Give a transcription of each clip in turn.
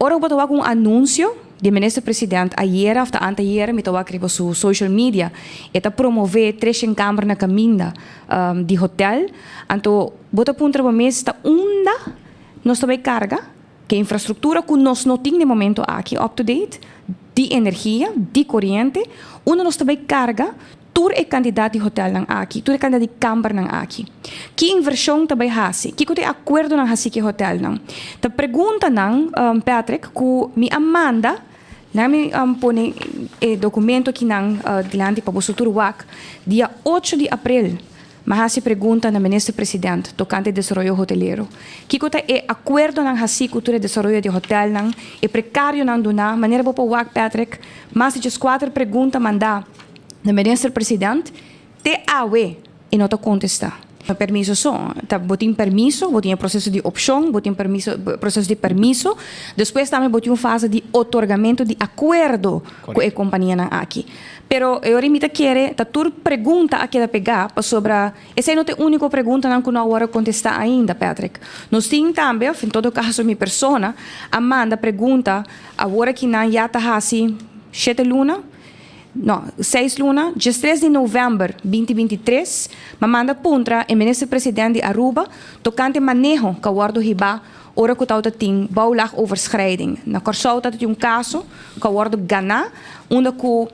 ora bota um anúncio de ministro-presidente ayer of anteayer me tawa kribo su social media eta promover tres em câmara na caminda de hotel anto bota puntra ba mês ta unda nós também carga que a infraestrutura que nós não temos no momento aqui up to date de energia de corrente nós também carga tur é candidato de hotel nang aqui, tur é candidato de câmara nang aqui. Que inversão também hasi? Que tem acordo nang hasi que hotel nang? Ta pergunta nang Patrick, que me amanda, na me pone documento aqui nang dilante para o futuro WAC, dia 8 de abril. Mas hasi pergunta na ministro-presidente tocante desenvolvimento hoteleiro. Que é acordo nang hasi cultura de desenvolvimento de hotel nang é precário nang duna, maneira para o WAC Patrick, mas de 4 perguntas mandar na ministro-presidente, te awe e não te contesta. Permiso só, tá botin permiso, botin processo de opção, botin permiso, processo de permiso, depois também botin fase de otorgamento de acordo com a companhia aqui. Pero eu remita querer, tá tur pergunta aqui da pegar sobre, essa não é a única pergunta que não agora contestar ainda, Patrick. Nós temos também, em todo caso minha persona, Amanda pergunta agora que não já tá assim 7 luna. Não, 6 luna, dia 3 de novembro de 2023, manda puntra o ministro-presidente de Aruba tocante manejo que o guardo riba ora que tauta tem baulag overschrijding. Na Corsauta tem caso que o guardo Ghana, onde que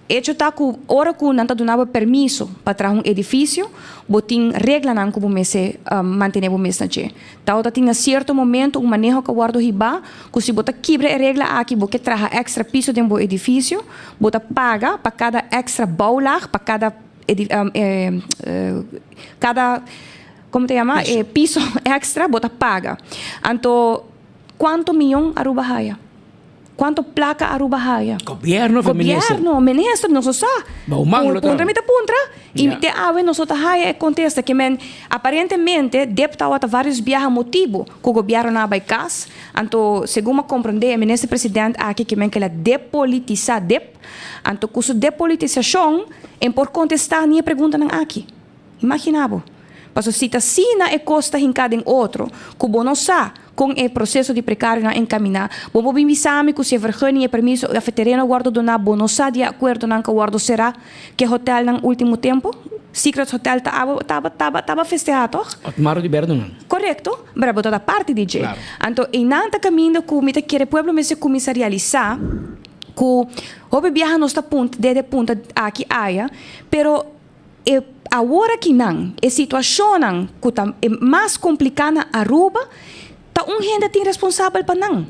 hecho tá que ora que não tá donava permiso para trazer edifício, botin regla não que mese manter o mês na che. Tauta tem a certo momento manejo que o guardo riba, que se bota quebra a regla aqui, porque traga extra piso dentro do edifício, bota paga para cada extra baulag, para cada como te chama? Piso extra, bota paga. Então, quanto milhão Aruba haya? Quanto placa Aruba haya? Governo, ministro, não só. Puntra, e te ave não só haya contesta que men aparentemente deputado a vários viajes motivo que o governo não vai cas. Então, segundo compreender, o ministro-presidente aqui que men que ela depolitizar então com sua depolitização em por contestar nem pergunta não aqui. Imaginavo. Mas se a sina é costa em cada outro, que o não sabe com o processo de precário na encaminhar, bom bimisame que se vergonha e permisso a terreno guardo donar bono sa de acordo não que guardo será que hotel no último tempo Secret Hotel tava festejado. Otmaro de Berdo. Correto, bravo toda parte DJ. Claro. Então, em nada caminho que me quer pueblo me se comissarializar que o viaja não está ponto desde ponta aqui aia, pero agora que não, a situação não que é mais complicada na Aruba, tá gente tem responsável para não.